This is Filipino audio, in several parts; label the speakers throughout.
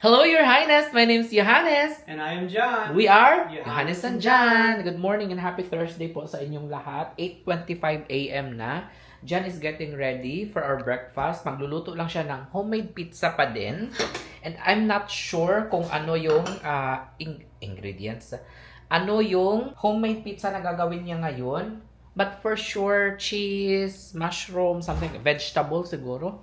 Speaker 1: Hello, Your Highness. My name is Johannes.
Speaker 2: And I am John.
Speaker 1: We are
Speaker 2: Johannes
Speaker 1: Johannes and John. Good morning and happy Thursday po sa inyong lahat. 8:25 a.m. na. John is getting ready for our breakfast. Magluluto lang siya ng homemade pizza pa din. And I'm not sure kung ano yung ingredients. Ano yung homemade pizza na gagawin niya ngayon. But for sure, cheese, mushroom, something, vegetable siguro.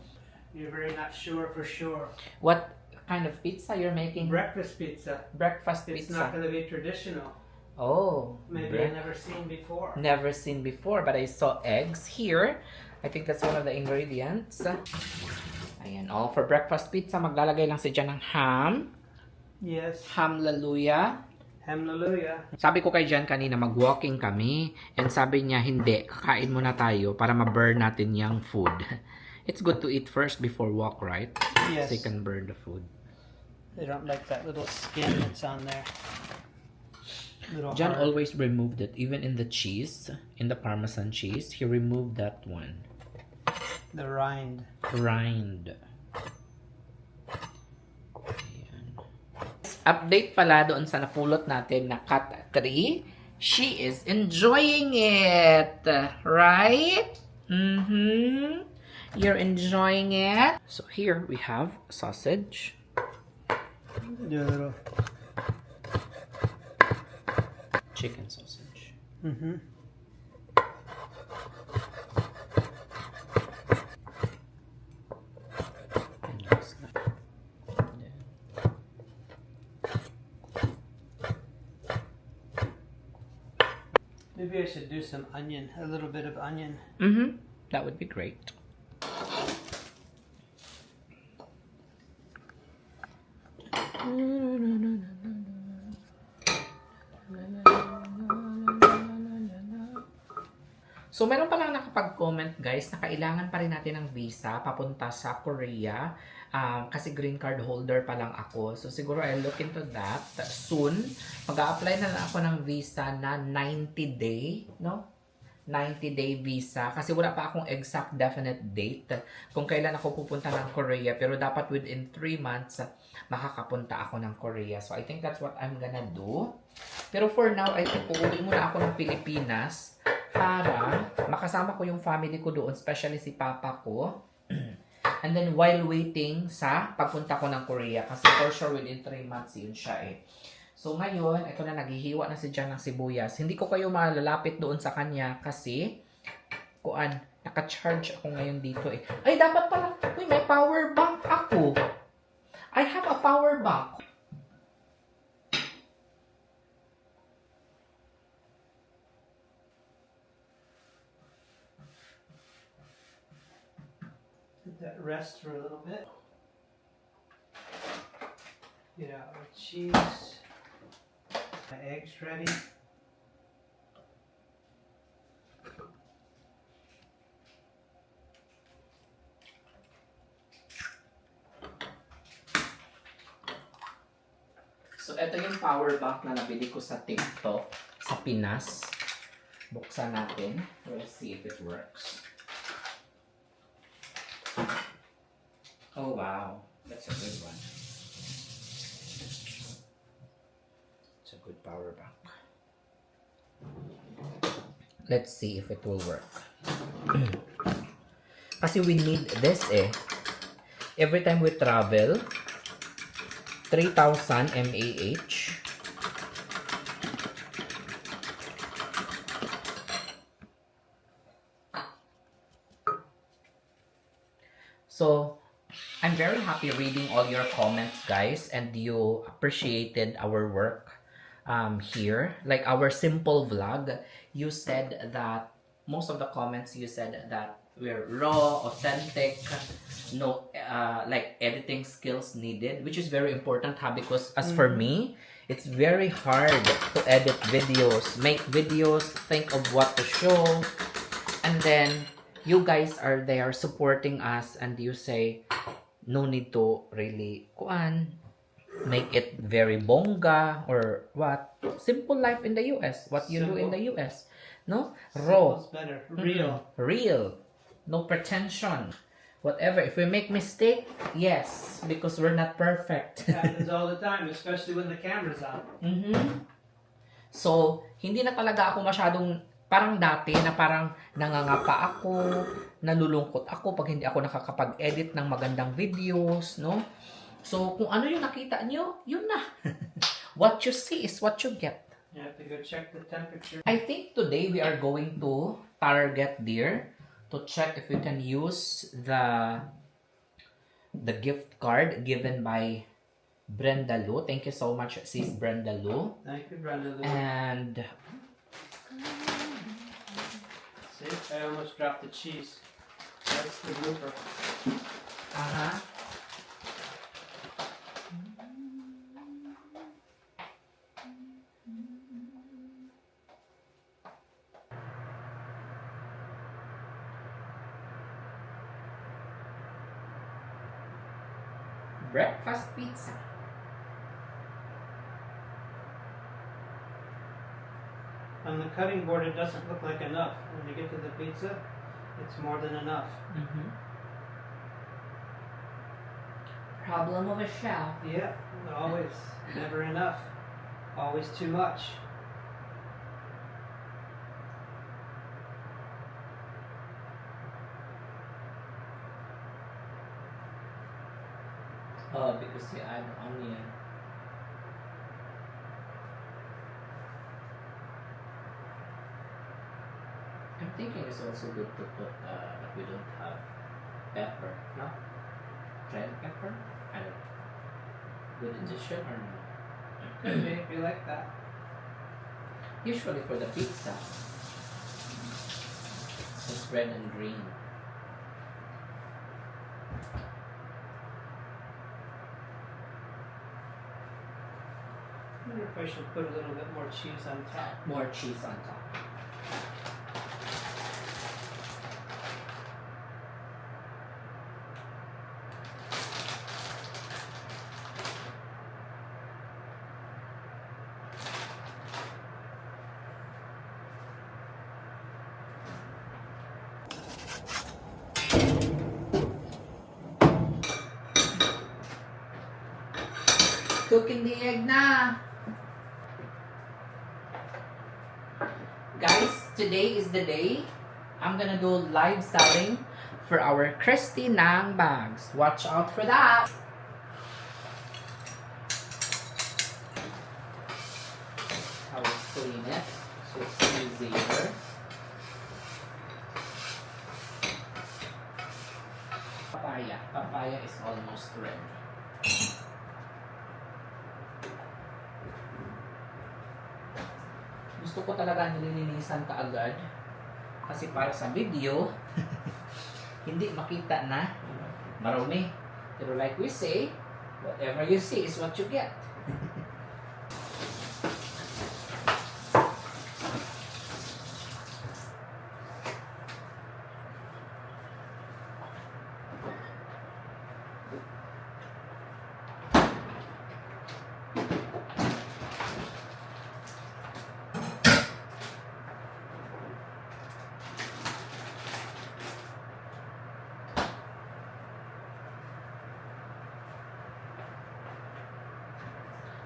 Speaker 2: You're very not sure for sure.
Speaker 1: What kind of pizza you're making?
Speaker 2: Breakfast pizza.
Speaker 1: Breakfast
Speaker 2: It's
Speaker 1: pizza.
Speaker 2: not going to be traditional.
Speaker 1: Oh,
Speaker 2: Maybe I've never seen before.
Speaker 1: never seen before, but I saw eggs here. I think that's one of the ingredients. Ayan, all for breakfast pizza. Maglalagay lang si Jan ng ham.
Speaker 2: Yes.
Speaker 1: Hallelujah.
Speaker 2: Hallelujah.
Speaker 1: Sabi ko kay Jan kanina, mag-walking kami. And sabi niya, hindi, kakain muna tayo para ma-burn natin yung food. It's good to eat first before walk, right?
Speaker 2: Yes.
Speaker 1: So you can burn the food.
Speaker 2: They don't like that little skin that's on there. Little
Speaker 1: Jan
Speaker 2: hard.
Speaker 1: always removed it, even in the cheese, in the Parmesan cheese, he removed that one.
Speaker 2: The rind.
Speaker 1: Rind. Ayan. Update pala doon sa napulot natin na cut 3. She is enjoying it. Right? Mm-hmm. You're enjoying it. So here we have sausage.
Speaker 2: Yeah.
Speaker 1: Chicken sausage.
Speaker 2: Mm-hmm.
Speaker 1: And just like that.
Speaker 2: Maybe I should do some onion, a little bit of onion.
Speaker 1: Mm-hmm. That would be great. So, meron palang nakapag-comment guys na kailangan pa rin natin ng visa papunta sa Korea kasi green card holder pa lang ako. So, siguro I'll look into that soon. Mag-a-apply na lang ako ng visa na 90-day, no? 90-day visa kasi wala pa akong exact definite date kung kailan ako pupunta ng Korea, pero dapat within 3 months makakapunta ako ng Korea. So I think that's what I'm gonna do. Pero for now, I think uuwi muna ako ng Pilipinas para makasama ko yung family ko doon, especially si papa ko. And then while waiting sa pagpunta ko ng Korea, kasi for sure within 3 months yun siya eh. So ngayon, ito na, naghihiwa na si Jan ng sibuyas. Hindi ko kayo malalapit doon sa kanya kasi naka-charge ako ngayon dito eh. Ay, dapat pala, may power bank ako. I have a power bank.
Speaker 2: Let that rest for a little bit. Get out the cheese. My eggs ready.
Speaker 1: So, ito yung power bank na nabili ko sa TikTok, sa Pinas. Buksan natin. Let's see if it works. Oh, wow. That's a good one. It's a good power bank. Let's see if it will work. Kasi we need this eh. Every time we travel, 3,000 mAh. So, I'm very happy reading all your comments, guys, and you appreciated our work here. Like our simple vlog, you said that, most of the comments you said that we're raw, authentic, no like editing skills needed, which is very important because as for me, it's very hard to edit videos, make videos, think of what to show, and then you guys are there supporting us and you say no need to really make it very bongga or what. Simple life in the US, what you do in the US, no? Raw.
Speaker 2: Simple's better. Real.
Speaker 1: Real. No pretension. Whatever. If we make mistake, yes, because we're not perfect.
Speaker 2: It happens all the time, especially when the camera's on.
Speaker 1: So, hindi na talaga ako masyadong parang dati na parang nangangapa ako, nalulungkot ako pag hindi ako nakakapag-edit ng magandang videos, no? So, kung ano yung nakita nyo, yun na. What you see is what you get.
Speaker 2: You have to go check the temperature.
Speaker 1: I think today we are going to Target Deer to check if we can use the gift card given by Brenda Lu. Thank you so much, sis Brenda Lu.
Speaker 2: Thank you, Brenda.
Speaker 1: And
Speaker 2: See, I almost dropped the cheese. That's the blooper.
Speaker 1: breakfast pizza.
Speaker 2: On the cutting board, it doesn't look like enough. When you get to the pizza, it's more than enough.
Speaker 1: Problem of a chef.
Speaker 2: Yeah, always. Never enough. Always too much.
Speaker 1: Oh, because you add onion. I'm thinking it's also good to put that we don't have pepper, no? Red pepper? I don't know. Good addition or no?
Speaker 2: Could be if you like that.
Speaker 1: Usually for the pizza, it's red and green.
Speaker 2: I wonder if I should put a little bit more cheese on top.
Speaker 1: More cheese on top. Cooking the egg na! Guys, today is the day I'm gonna do live selling for our Christy Nang bags. Watch out for that! I will clean it so it's easier. Papaya. Papaya is almost ready. Gusto ko talaga nililinisan kaagad kasi para sa video hindi makita na marumi. Pero like we say, whatever you see is what you get.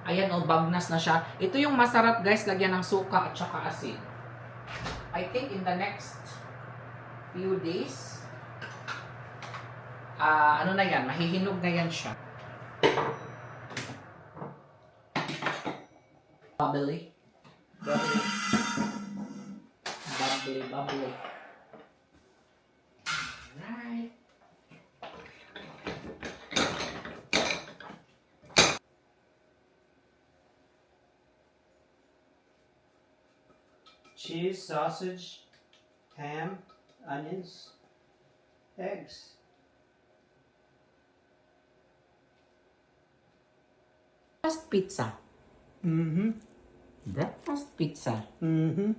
Speaker 1: Ayan o, bagnas na siya. Ito yung masarap guys, lagyan ng suka at saka asin. I think in the next few days, ano na yan, mahihinog na yan siya. Bubbly.
Speaker 2: Bubbly.
Speaker 1: Bubbly, bubbly. Alright.
Speaker 2: Cheese, sausage, ham, onions, eggs.
Speaker 1: Breakfast pizza.
Speaker 2: Mm-hmm.
Speaker 1: Breakfast pizza.
Speaker 2: Mm-hmm.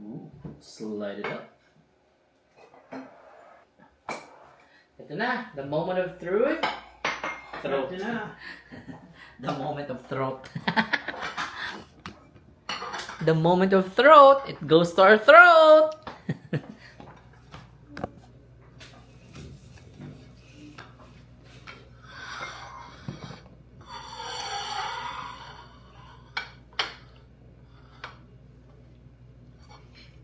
Speaker 1: Ooh, slide it up. Ito na, the moment of throat. Throat.
Speaker 2: Ito na.
Speaker 1: The moment of throat. the moment of throat, it goes to our throat.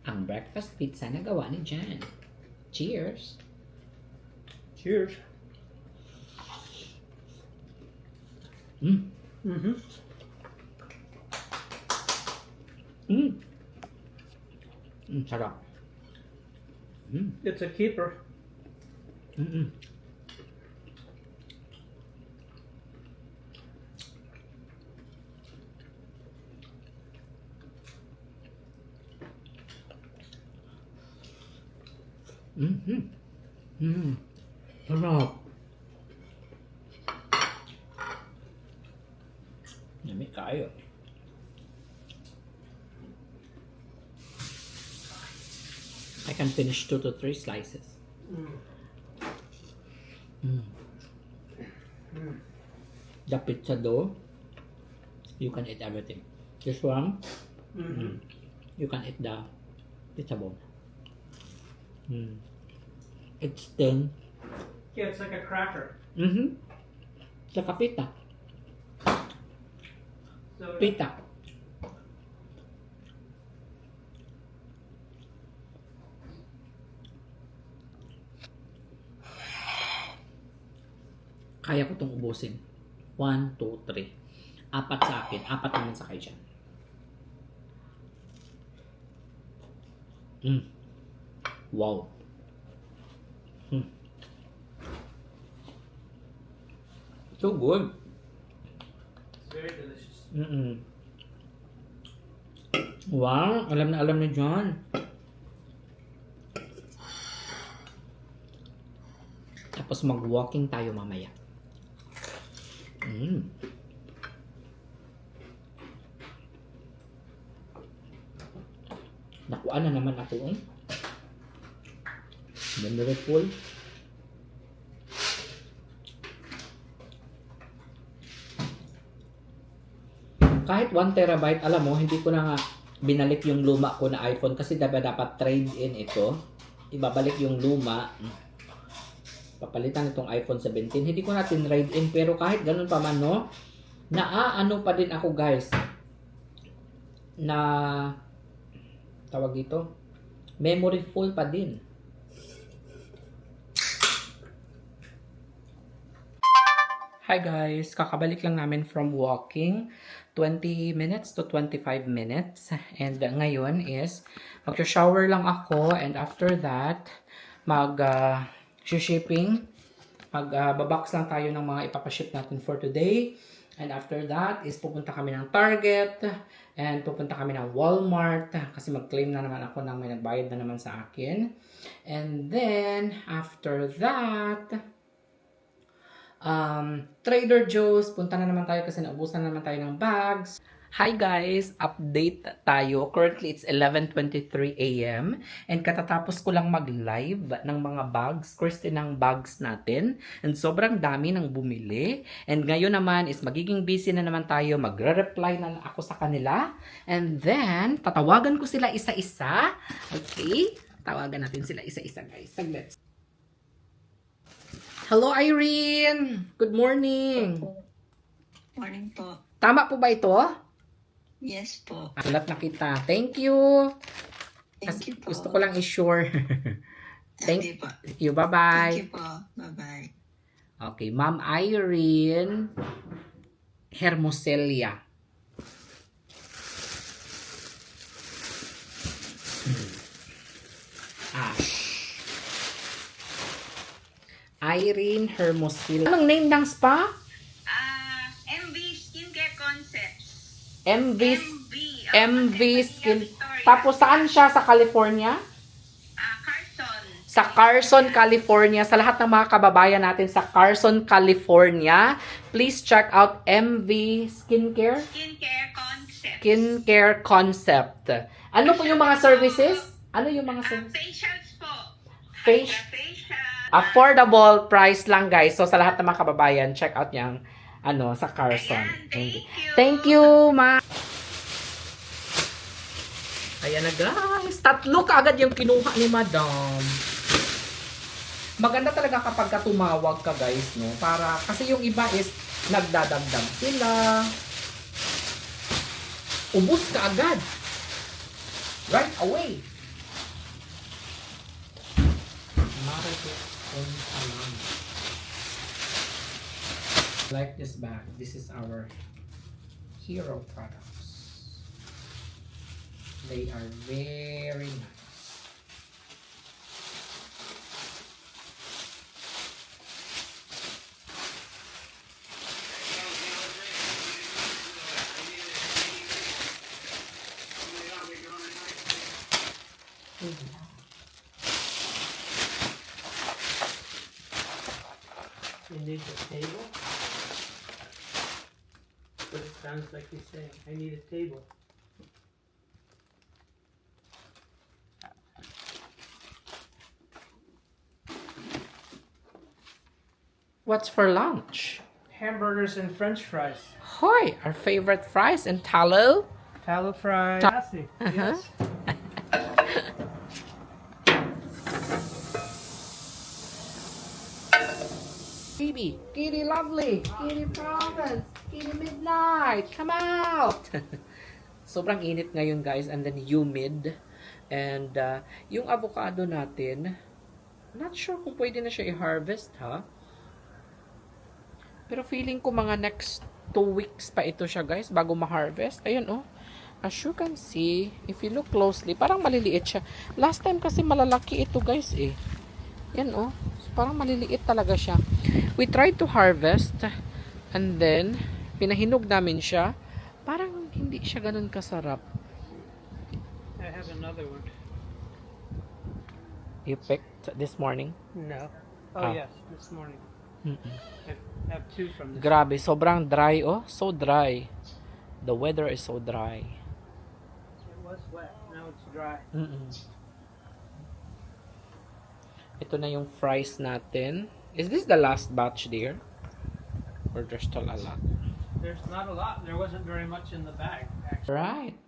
Speaker 1: Ang breakfast pizza na gawa ni Jan. Cheers!
Speaker 2: Cheers.
Speaker 1: Mm.
Speaker 2: Mm-hmm.
Speaker 1: Mm. Sarap. Mm.
Speaker 2: It's a keeper.
Speaker 1: Mm-mm. Mm-hmm. Mm. Sarap. Yummy kayo. I can finish 2 to 3 slices.
Speaker 2: Mm.
Speaker 1: Mm.
Speaker 2: Mm.
Speaker 1: The pizza dough, you can eat everything. This one,
Speaker 2: Mm-hmm.
Speaker 1: you can eat the pizza bone. Mm. It's thin.
Speaker 2: Yeah, it's like a cracker.
Speaker 1: Mm-hmm. Saka pita.
Speaker 2: So
Speaker 1: Pita. Kaya ko itong ubusin. 1, 2, 3. 4 sa akin. 4 naman sa kayo dyan. Mm. Wow. Mm. So good.
Speaker 2: it's very delicious.
Speaker 1: Mm-mm. Wow, alam na alam ni John. Tapos mag-walking tayo mamaya. Mm. Nakuha na naman ako. Memory full. Kahit 1 terabyte, alam mo, hindi ko na nga binalik yung luma ko na iPhone kasi dapat trade-in ito. Ibabalik yung luma. Papalitan itong iPhone 17. Hindi ko na trade-in pero kahit ganun pa man, no, naaano pa din ako, guys, na tawag dito, memory full pa din. Hi guys, kakabalik lang namin from walking. 20 minutes to 25 minutes. And ngayon is, mag-shower lang ako. And after that, mag-shipping. Mag-babox lang tayo ng mga ipapaship natin for today. And after that, is pupunta kami ng Target. And pupunta kami ng Walmart. Kasi mag-claim na naman ako ng may nagbayad na naman sa akin. And then, after that, Trader Joe's, punta na naman tayo kasi naubusan na naman tayo ng bags. Hi guys! Update tayo. Currently, it's 11:23 a.m. And katatapos ko lang mag-live ng mga bags, Christy ng bags natin. And sobrang dami ng bumili. And ngayon naman is magiging busy na naman tayo. Magre-reply na ako sa kanila. And then, tatawagan ko sila isa-isa. Okay? Tawagan natin sila isa-isa guys. Saglit. Hello, Irene! Good morning!
Speaker 3: Morning po.
Speaker 1: Tama po ba ito?
Speaker 3: Yes po.
Speaker 1: Alat na kita. Thank you!
Speaker 3: Thank you po.
Speaker 1: Gusto ko lang i-sure.
Speaker 3: Hindi po.
Speaker 1: Thank you. Bye-bye.
Speaker 3: Thank you po. Bye-bye.
Speaker 1: Okay, Ma'am Irene Hermoselia. Ash. Irene Hermoselia. Anong name ng spa?
Speaker 3: MV Skincare Concepts.
Speaker 1: MV
Speaker 3: MV
Speaker 1: Skin. Tapos saan siya? Sa California?
Speaker 3: Carson.
Speaker 1: Sa Carson, California. Sa lahat ng mga kababayan natin sa Carson, California, please check out MV Skincare.
Speaker 3: Skincare Concepts.
Speaker 1: Skincare Concept. Ano po yung mga services? Ano yung mga services?
Speaker 3: Facials po.
Speaker 1: Face.
Speaker 3: Facial.
Speaker 1: Affordable price lang, guys. So, sa lahat ng mga kababayan, check out niyang, sa Carson.
Speaker 3: Ayan, thank you.
Speaker 1: Thank you, ma. Ayan na guys. 3 kaagad yung kinuha ni Madam. Maganda talaga kapag tumawag ka guys, no? Para, kasi yung iba is nagdadagdag sila. Ubus ka agad. Right away. Like this bag. This is our hero products. They are very nice.
Speaker 2: You need a table? But it sounds like he's saying, I need a table.
Speaker 1: What's for lunch?
Speaker 2: Hamburgers and French fries.
Speaker 1: Hoy, our favorite fries and tallow.
Speaker 2: Tallow fries. Classy.
Speaker 1: Uh-huh.
Speaker 2: Yes.
Speaker 1: Baby, Kitty Lovely, Kitty Province, Kitty Midnight, come out! Sobrang init ngayon guys, and then humid. And yung avocado natin, not sure kung pwede na siya i-harvest ha. Pero feeling ko mga next 2 weeks pa ito siya guys, bago ma-harvest. Ayun oh. As you can see, if you look closely, parang maliliit siya. Last time kasi malalaki ito guys eh. Yan oh. So, parang maliliit talaga siya. We tried to harvest and then pinahinog namin siya. Parang hindi siya ganun kasarap.
Speaker 2: I have another one.
Speaker 1: You picked this morning?
Speaker 2: No.
Speaker 1: Ah.
Speaker 2: Oh, yes, this morning.
Speaker 1: Mm-mm.
Speaker 2: I have 2 from this.
Speaker 1: Grabe, sobrang dry oh. So dry. The weather is so dry.
Speaker 2: It was wet, now it's dry.
Speaker 1: Mm-mm. Ito na yung fries natin. Is this the last batch dear? Or there's still a lot?
Speaker 2: There's not a lot. There wasn't very much in the bag, actually.
Speaker 1: Right.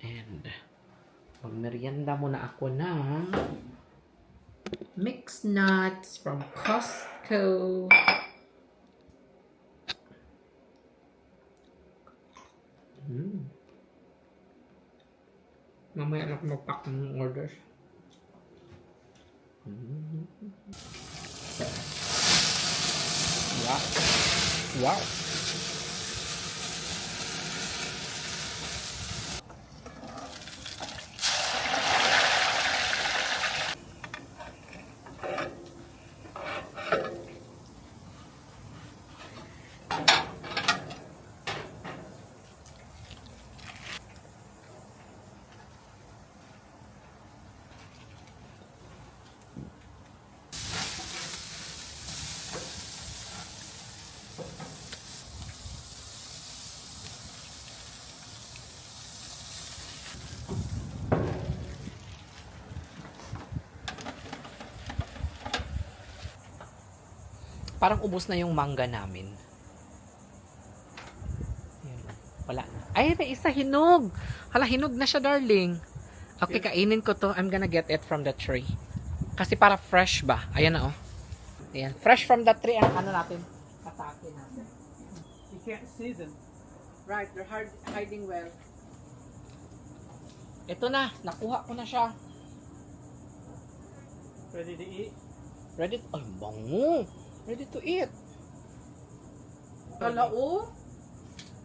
Speaker 1: And magmerienda muna ako ng mixed nuts from Costco. Mamaya lang ako mag-pack ng orders. Wow. Wow. Parang ubos na yung mangga namin. Ayan. Wala na. Ay, may isa hinog. Hala, hinog na siya, darling. Okay, kainin ko to. I'm gonna get it from the tree. Kasi para fresh ba? Ayan na, oh. Ayan. Fresh from the tree. Ang ano natin? Atake natin.
Speaker 2: You can't see them.
Speaker 1: Right, they're hiding well. Ito na. Nakuha ko na siya.
Speaker 2: Ready to eat?
Speaker 1: Ready? Ay, bango. Ready to eat. Kala, oh.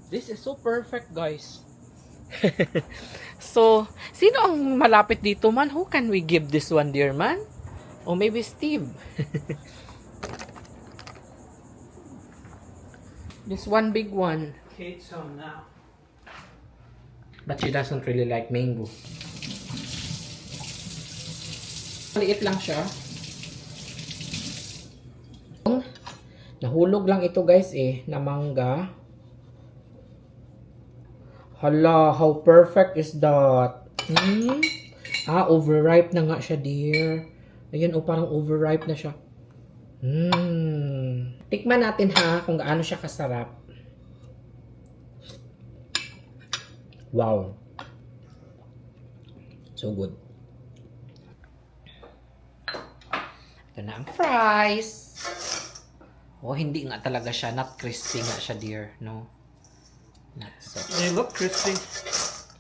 Speaker 1: This is so perfect, guys. So, sino ang malapit dito, man? Who can we give this one, dear man? Or maybe Steve. This one big one.
Speaker 2: Kate's home now.
Speaker 1: But she doesn't really like mango. Maliit lang siya. Nahulog lang ito guys na mangga. Hala, how perfect is that? Overripe na nga siya, dear. Ayun, parang overripe na siya. Tikman natin ha, kung gaano siya kasarap. Wow. So good. Ito na ang fries. Oh, hindi nga talaga siya. Not crispy nga siya, dear. No. Not so.
Speaker 2: They look crispy,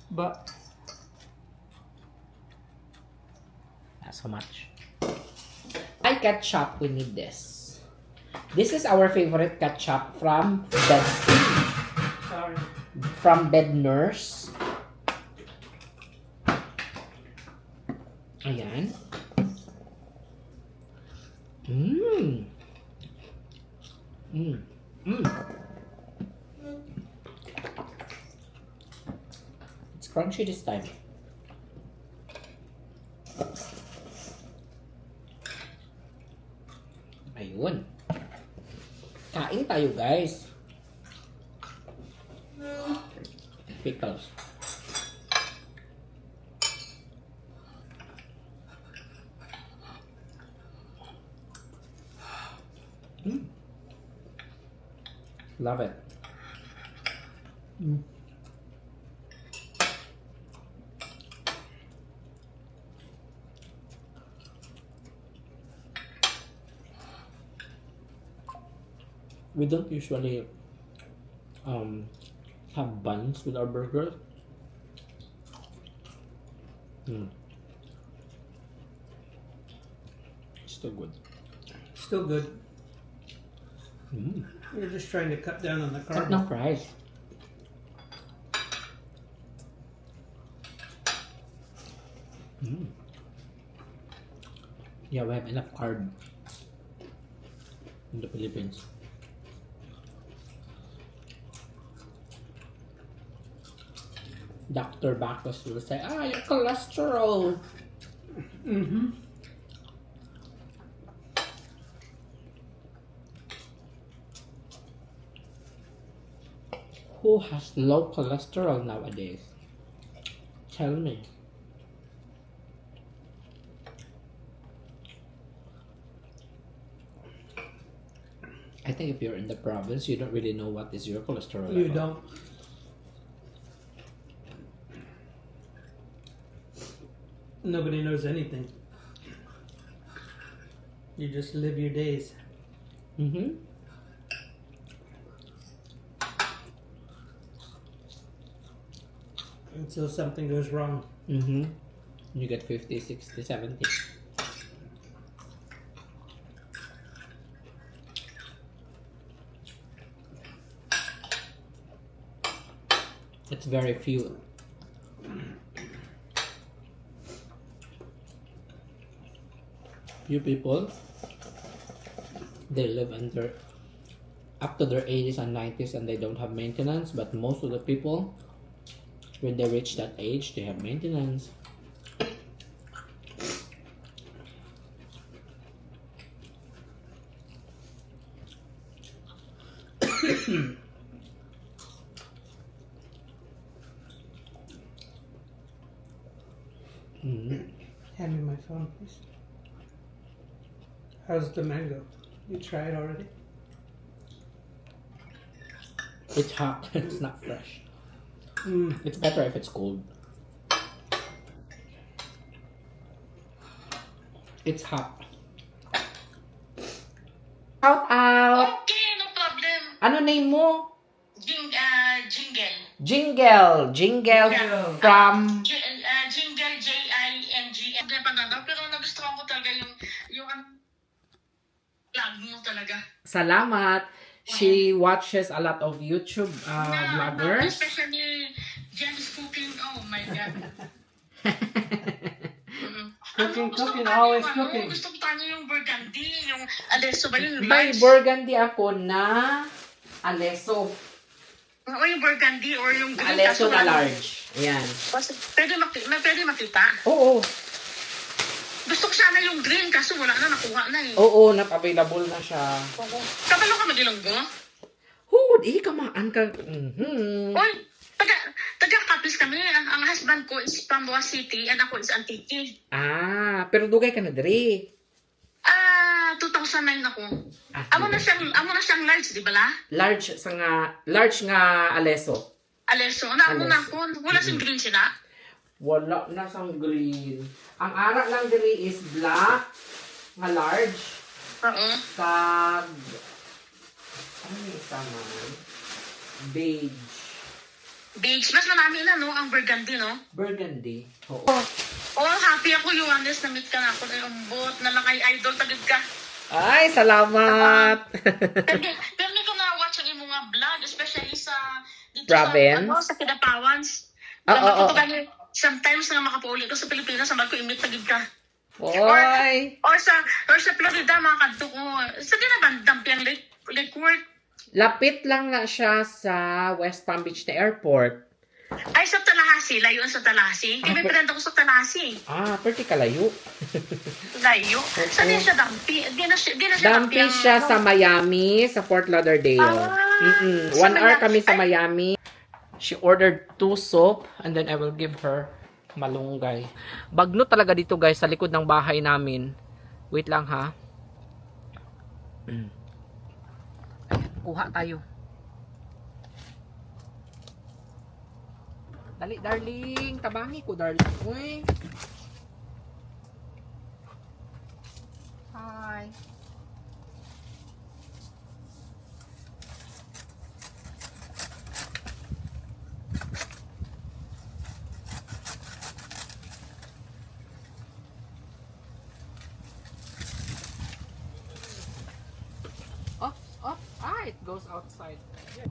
Speaker 2: but
Speaker 1: Not so much. I ketchup, we need this. This is our favorite ketchup from
Speaker 2: sorry.
Speaker 1: Bed Nurse. Ayan. Mmm. Mmm. Mmm. It's crunchy this time. Ayun. Kain tayo, guys. Pickles. Love it. We don't usually have buns with our burgers. Still good.
Speaker 2: Still good. We're just trying to cut down on the
Speaker 1: Cut
Speaker 2: carb.
Speaker 1: ng fries. Yeah, we have enough carb in the Philippines. Dr. Bacchus will say, your cholesterol. Who has low cholesterol nowadays? Tell me. I think if you're in the province, you don't really know what is your cholesterol
Speaker 2: You
Speaker 1: level.
Speaker 2: don't. Nobody knows anything. You just live your days.
Speaker 1: Mm-hmm.
Speaker 2: Until something goes wrong.
Speaker 1: Mm-hmm. You get 50, 60, 70. It's very few. Few people, they live under up to their 80s and 90s and they don't have maintenance, but most of the people, when they reach that age, they have maintenance.
Speaker 2: Hand me my phone, please. How's the mango? You tried already?
Speaker 1: It's hot. It's not fresh. It's better if it's cold. It's hot. Shout out!
Speaker 3: Okay, no problem.
Speaker 1: Ano name mo?
Speaker 3: Jingle.
Speaker 1: Jingle. Jingle from...
Speaker 3: Jingle, J-I-N-G. Pero nagustuhan ko talaga yung vlog mo talaga.
Speaker 1: Salamat. She watches a lot of YouTube vloggers.
Speaker 3: Especially Jen's cooking. Oh my God.
Speaker 2: Cooking, always cooking.
Speaker 3: Gusto ko tayo yung burgundy, yung aleso ba yun?
Speaker 1: May burgundy ako na aleso.
Speaker 3: O yung burgundy or yung green.
Speaker 1: Aleso na large. Ayan.
Speaker 3: Pwede makita.
Speaker 1: Oo.
Speaker 3: Gusto ko sana yung green kaso wala na, nakuha na eh.
Speaker 1: Oo, not available na siya.
Speaker 3: Kabalo ka mag-ilonggo?
Speaker 1: Oo, di ka maan ka.
Speaker 3: Oy, taga-Capiz kami. Ang husband ko is from Boa City and ako is Antique.
Speaker 1: Ah, pero dugay ka na diri.
Speaker 3: 2009 ako.
Speaker 1: Ah,
Speaker 3: Amo na siyang large, di ba la?
Speaker 1: large nga aleso.
Speaker 3: Aleso. Na
Speaker 1: Aleso.
Speaker 3: na ko. Wala sing green sila.
Speaker 1: Wala na sang green. Ang ara lang diri is black nga large.
Speaker 3: Oo.
Speaker 1: Kag ano yung isa man? Beige.
Speaker 3: Beige. Mas marami na, no? Ang burgundy, no?
Speaker 1: Burgundy. Oo.
Speaker 3: Oh, happy ako, Yohanes. Na-meet ka na ako. Ay, umbot. Na lang ay idol. Tagid ka.
Speaker 1: Ay, salamat!
Speaker 3: Pero ko na-watch ang imong mga vlog. Especially sa... Dito
Speaker 1: Province?
Speaker 3: sa Kidapawans.
Speaker 1: Oo.
Speaker 3: Sometimes na makapauli ko sa Pilipinas. Sa ko imit tagid ka.
Speaker 1: Oy!
Speaker 3: Or sa Florida, mga kadto ko. Sa dinabandang piyang Lake Worth.
Speaker 1: Lapit lang na siya sa West Palm Beach na airport.
Speaker 3: Ay, sa Tallahassee. Layo sa Tallahassee. Hindi may friend ako sa Tallahassee.
Speaker 1: Pretty kalayo.
Speaker 3: Layo. Saan din siya dampi? Di na siya
Speaker 1: Dampi siya sa Miami, sa Fort Lauderdale.
Speaker 3: Sa
Speaker 1: 1 hour
Speaker 3: Miami.
Speaker 1: kami sa Miami. She ordered 2 soap and then I will give her malunggay. Bagno talaga dito guys sa likod ng bahay namin. Wait lang ha. Ayan, kuha tayo. Dali darling, tabangi ko darling. Uy. Hi. It goes outside. Yeah.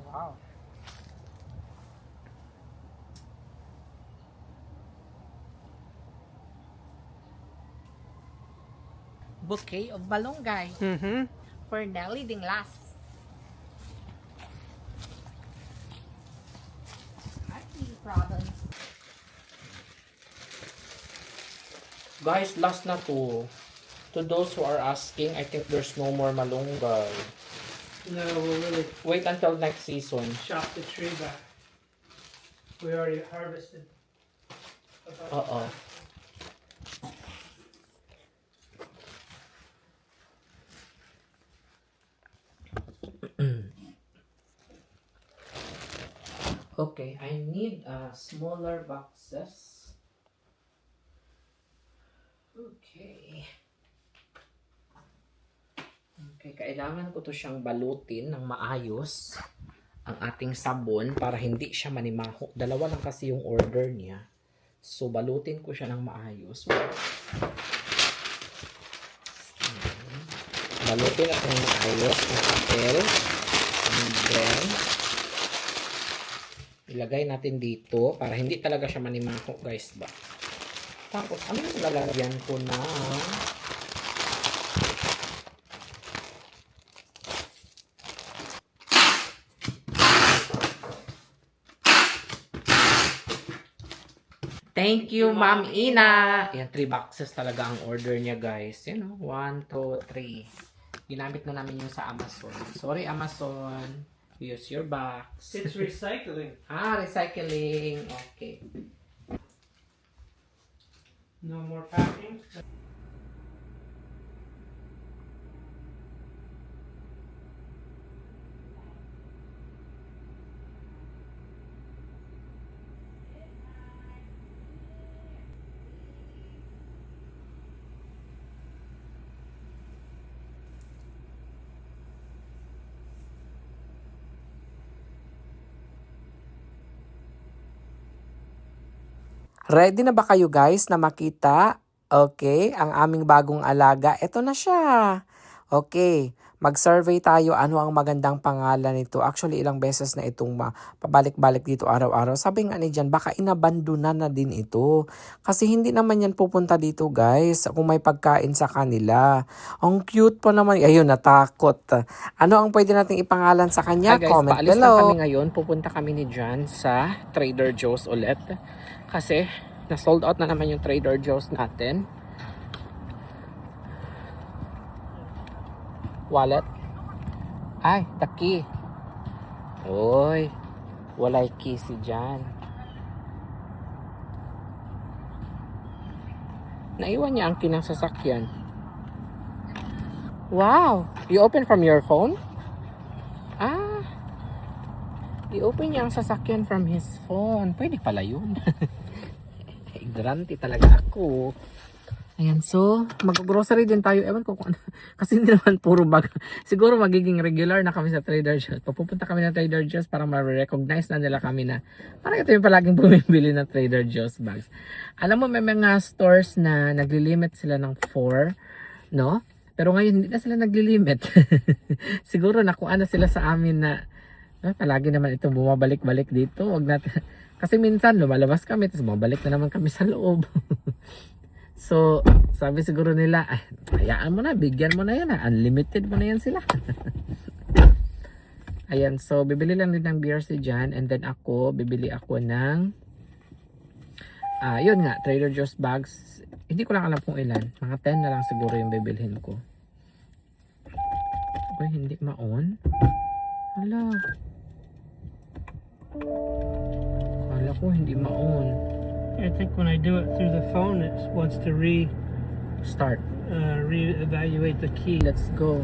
Speaker 1: Wow. Bouquet of malunggay for Nelly Dinglas. Guys, last na to. To those who are asking, I think there's no more malunggay.
Speaker 2: No, we'll really
Speaker 1: Wait until next season.
Speaker 2: chop the tree back. We already harvested.
Speaker 1: Uh-oh. Okay, I need smaller boxes. Okay. Okay, kailangan ko to siyang balutin ng maayos ang ating sabon para hindi siya manimaho. Dalawa lang kasi yung order niya. So, balutin ko siya ng maayos. Balutin natin ng maayos ng papel. And then, ilagay natin dito para hindi talaga siya manimaho, guys ba. Tapos, ano yung lalagyan ko na thank you, Ma'am Ina. Yan, 3 boxes talaga ang order niya, guys. Yan, 1, 2, 3. Ginamit na namin yung sa Amazon. Sorry, Amazon. Use your box.
Speaker 2: It's recycling.
Speaker 1: Recycling. Okay.
Speaker 2: No more packing.
Speaker 1: Ready na ba kayo guys na makita? Okay, ang aming bagong alaga. Ito na siya. Okay, mag-survey tayo ano ang magandang pangalan nito. Actually, ilang beses na itong pabalik-balik dito araw-araw. Sabi nga ni Jan, baka inabandona na din ito. Kasi hindi naman yan pupunta dito guys kung may pagkain sa kanila. Ang cute po naman. Ayun, natakot. Ano ang pwede nating ipangalan sa kanya?
Speaker 4: Hi guys,
Speaker 1: Comment
Speaker 4: paalis
Speaker 1: below.
Speaker 4: lang kami ngayon. Pupunta kami ni Jan sa Trader Joe's ulit. Kasi na-sold out na naman yung Trader Joe's natin. Wallet. Ay, the key. Oy, walay key si Jan. Naiwan niya ang key ng sasakyan. Wow! You open from your phone? Ah! I-open niya ang sasakyan from his phone. Pwede pala yun. Ignorante talaga ako. Ayan, so, mag-grocery din tayo. Ewan ko kung ano. Kasi hindi naman puro bag. Siguro magiging regular na kami sa Trader Joe's. Papupunta kami na Trader Joe's para ma-recognize na nila kami na parang ito yung palaging bumibili ng Trader Joe's bags. Alam mo, may mga stores na naglilimit sila ng 4, no? Pero ngayon, hindi na sila naglilimit. Siguro nakuha na sila sa amin na palagi naman ito bumabalik-balik dito. Wag natin. Kasi minsan lumalabas kami, tapos bumabalik na naman kami sa loob. So, sabi siguro nila, ay, hayaan mo na, bigyan mo na yan, unlimited mo na yan sila. Ayan, so, bibili lang din ng beer si Jan, and then ako, bibili ako ng, yun nga, Trader Joe's bags. Hindi ko lang alam kung ilan, mga 10 na lang siguro yung bibilhin ko. Uy, hindi ma-on. Hala. Kala ko hindi ma-on.
Speaker 2: I think when I do it through the phone, it wants to
Speaker 4: Start.
Speaker 2: reevaluate the key.
Speaker 4: Let's go.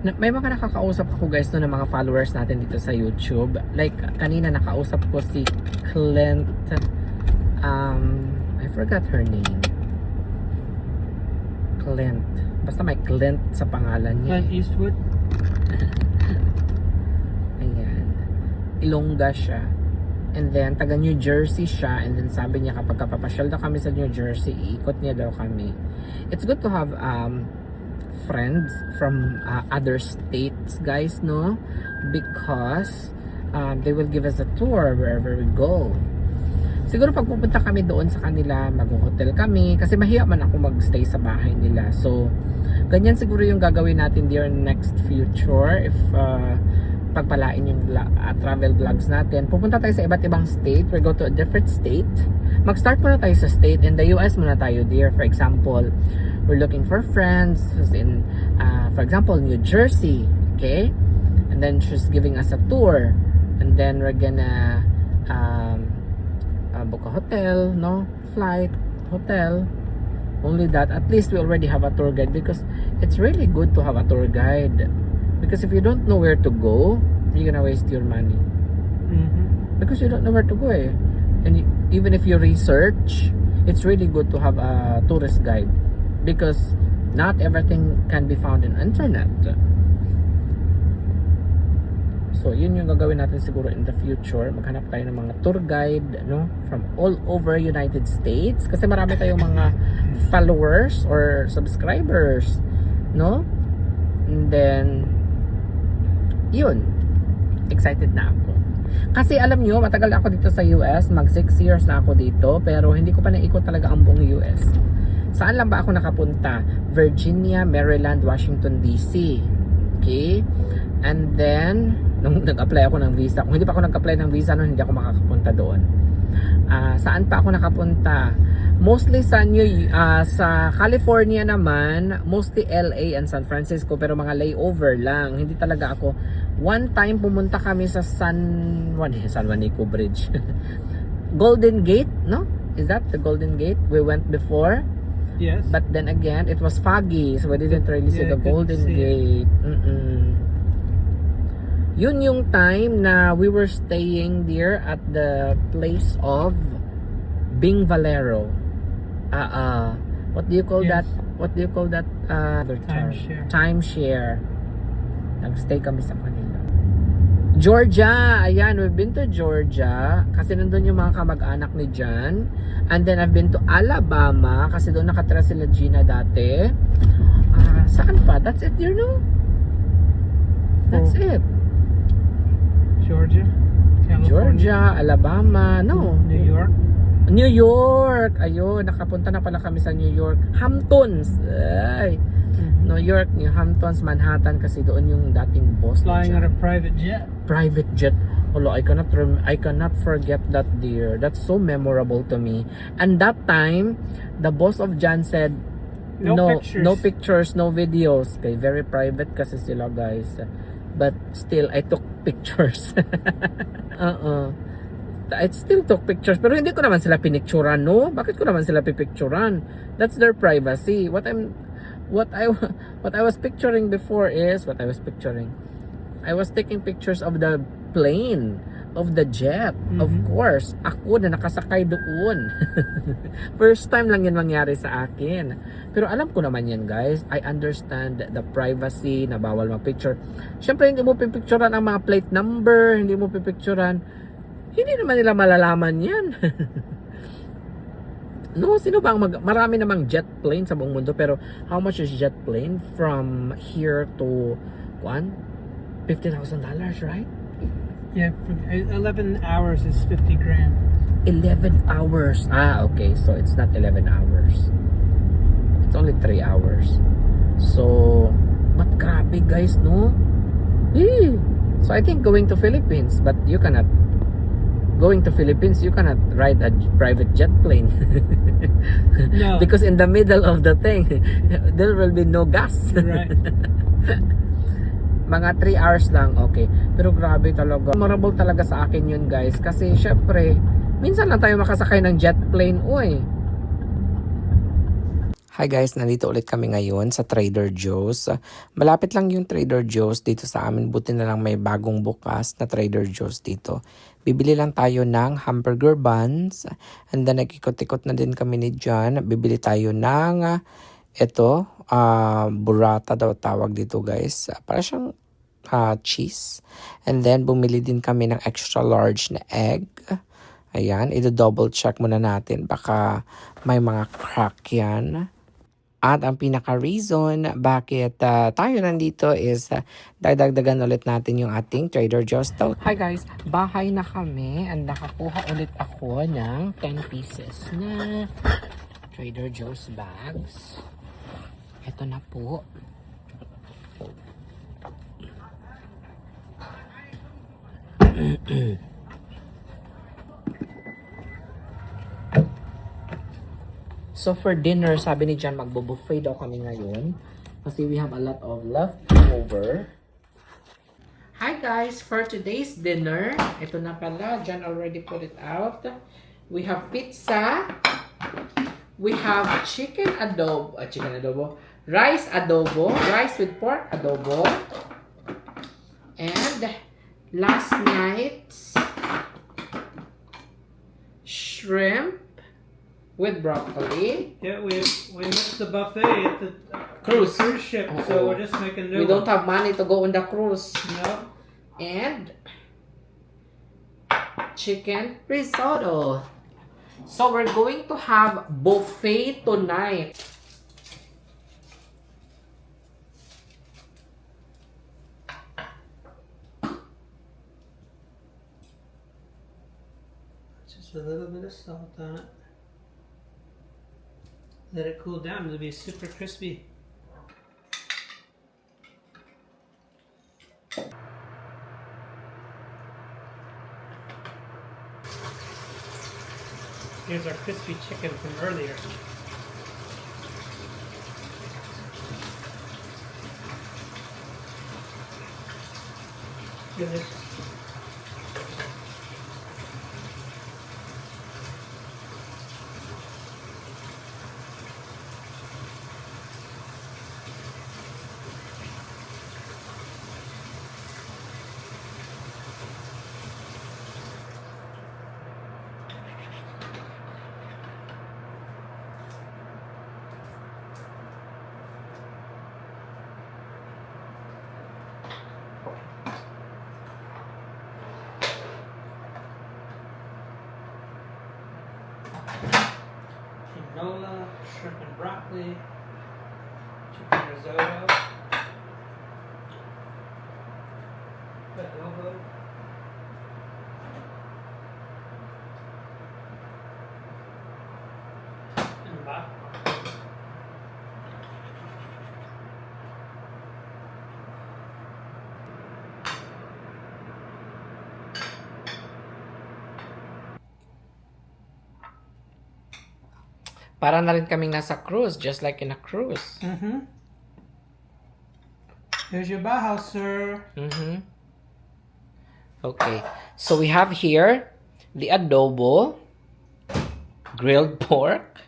Speaker 4: May mga nakakausap ako guys no, ng mga followers natin dito sa YouTube. Like kanina nakausap ko si Clint. I forgot her name. Clint. Basta may Clint sa pangalan niya.
Speaker 2: Clint Eastwood.
Speaker 4: Ayan. Ilongga siya. And then, taga New Jersey siya. And then, sabi niya kapag kapapasyal daw kami sa New Jersey, iikot niya daw kami. It's good to have friends from other states, guys, no? Because they will give us a tour wherever we go. Siguro pag pupunta kami doon sa kanila, mag-hotel kami. Kasi mahiya man ako mag-stay sa bahay nila. So, ganyan siguro yung gagawin natin dear next future. If pagpalain yung travel vlogs natin. Pupunta tayo sa iba't ibang state. We go to a different state. Mag-start muna tayo sa state. In the US muna tayo dear. For example, we're looking for friends in, for example, New Jersey. Okay? And then she's giving us a tour. And then we're gonna book a hotel, no? Flight, hotel. Only that, at least we already have a tour guide because it's really good to have a tour guide. Because if you don't know where to go, you're gonna waste your money. Because you don't know where to go eh. And even if you research, it's really good to have a tourist guide. Because not everything can be found in internet. So, yun yung gagawin natin siguro in the future. Maghanap tayo ng mga tour guide, no? From all over United States. Kasi marami tayong mga followers or subscribers, no? And then, yun, excited na ako. Kasi alam nyo, matagal na ako dito sa US, mag 6 years na ako dito, pero hindi ko pa naikot talaga ang buong US. Saan lang ba ako nakapunta? Virginia, Maryland, Washington DC. Okay? And then, nung nag-apply ako ng visa, kung hindi pa ako nag-apply ng visa noon, hindi ako makakapunta doon. Saan pa ako nakapunta? Mostly sa sa California naman, mostly LA and San Francisco, pero mga layover lang. Hindi talaga ako. One time pumunta kami sa San Juanico Bridge. Golden Gate, no? Is that the Golden Gate? We went before.
Speaker 2: Yes.
Speaker 4: But then again, it was foggy, so we didn't really see the Golden Gate. Yun yung time na we were staying there at the place of Bing Valero. What do you call that? What do you call that? Timeshare. Nag-stay kami sa kanila. Georgia! Ayan, we've been to Georgia kasi nandun yung mga kamag-anak ni Jan. And then I've been to Alabama kasi doon nakatira sila Gina dati. Saan pa? That's it, you know? That's it.
Speaker 2: Georgia? California?
Speaker 4: Georgia, Alabama, no.
Speaker 2: New York?
Speaker 4: New York! Ayun, nakapunta na pala kami sa New York. Hamptons! Ay! New York, New Hamptons, Manhattan kasi doon yung dating boss.
Speaker 2: Flying on a private jet?
Speaker 4: Private jet. Hello, I cannot forget that dear. That's so memorable to me. And that time, the boss of Jan said,
Speaker 2: No pictures.
Speaker 4: No pictures, no videos. Okay, very private kasi sila guys. But still, I took pictures. I still took pictures. Pero hindi ko naman sila pinicturan, no? Bakit ko naman sila pipicturan? That's their privacy. What I was picturing before is I was taking pictures of the plane, of the jet. Of course, ako na nakasakay doon. First time lang yan mangyari sa akin. Pero alam ko naman yan, guys. I understand the privacy na bawal mag-picture. Siyempre, hindi mo pipicturan ang mga plate number, hindi mo pipicturan. Hindi naman nila malalaman yan. No, sino ba marami namang jet plane sa buong mundo, pero how much is jet plane from here to $50,000, right?
Speaker 2: Yeah, for 11 hours is 50 grand.
Speaker 4: 11 hours. Okay. So, it's not 11 hours. It's only 3 hours. So, but grabe guys, no? So, I think going to Philippines, but you cannot ride a private jet plane.
Speaker 2: No.
Speaker 4: Because in the middle of the thing, there will be no gas.
Speaker 2: Right.
Speaker 4: Mga 3 hours lang, okay. Pero grabe talaga. Memorable talaga sa akin yun, guys. Kasi syempre, minsan lang tayo makasakay ng jet plane, uy. Hi guys, nandito ulit kami ngayon sa Trader Joe's. Malapit lang yung Trader Joe's dito sa amin. Buti na lang may bagong bukas na Trader Joe's dito. Bibili lang tayo ng hamburger buns. And then nagikot-ikot na din kami ni John. Bibili tayo ng burrata daw tawag dito guys. Para siyang cheese. And then bumili din kami ng extra large na egg. Ayan, i-double check muna natin. Baka may mga crack yan. At ang pinaka-reason bakit tayo nandito is dadagdagan ulit natin yung ating Trader Joe's daw. Hi guys, bahay na kami and nakakuha ulit ako ng 10 pieces na Trader Joe's bags. Ito na po. So for dinner, sabi ni John, magbo-buffet daw kami ngayon. Kasi we have a lot of leftover. Hi guys! For today's dinner, ito na pala. John already put it out. We have pizza. We have chicken adobo. Rice adobo. Rice with pork adobo. And last night's shrimp with broccoli.
Speaker 2: Yeah, we missed the buffet at the
Speaker 4: Cruise.
Speaker 2: ship,
Speaker 4: Uh-oh.
Speaker 2: so we're just making
Speaker 4: We
Speaker 2: new
Speaker 4: don't
Speaker 2: one.
Speaker 4: have money to go on the cruise.
Speaker 2: No.
Speaker 4: And chicken risotto. So we're going to have buffet tonight.
Speaker 2: Just a little bit of salt on it. Let it cool down. It'll be super crispy. Here's our crispy chicken from earlier. Good. Canola, shrimp and broccoli, chicken risotto, adobo, and bok.
Speaker 1: Para na rin kaming nasa cruise, just like in a cruise.
Speaker 2: Mm-hmm. Here's your Bauhaus, sir.
Speaker 1: Mm-hmm. Okay, so we have here the adobo, grilled pork.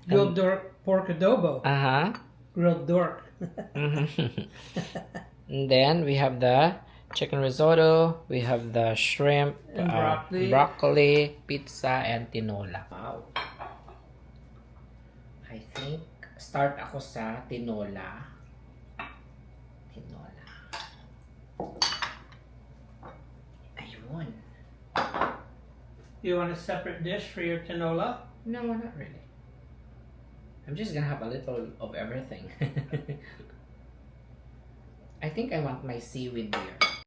Speaker 2: Grilled pork adobo.
Speaker 1: Uh-huh.
Speaker 2: Grilled dork.
Speaker 1: Mhm. And then we have the chicken risotto, we have the shrimp,
Speaker 2: And
Speaker 1: broccoli, pizza, and tinola. Wow. I think start ako sa tinola. Tinola. Ayun.
Speaker 2: You want a separate dish for your tinola?
Speaker 1: No, not really. I'm just gonna have a little of everything. I think I want my seaweed here.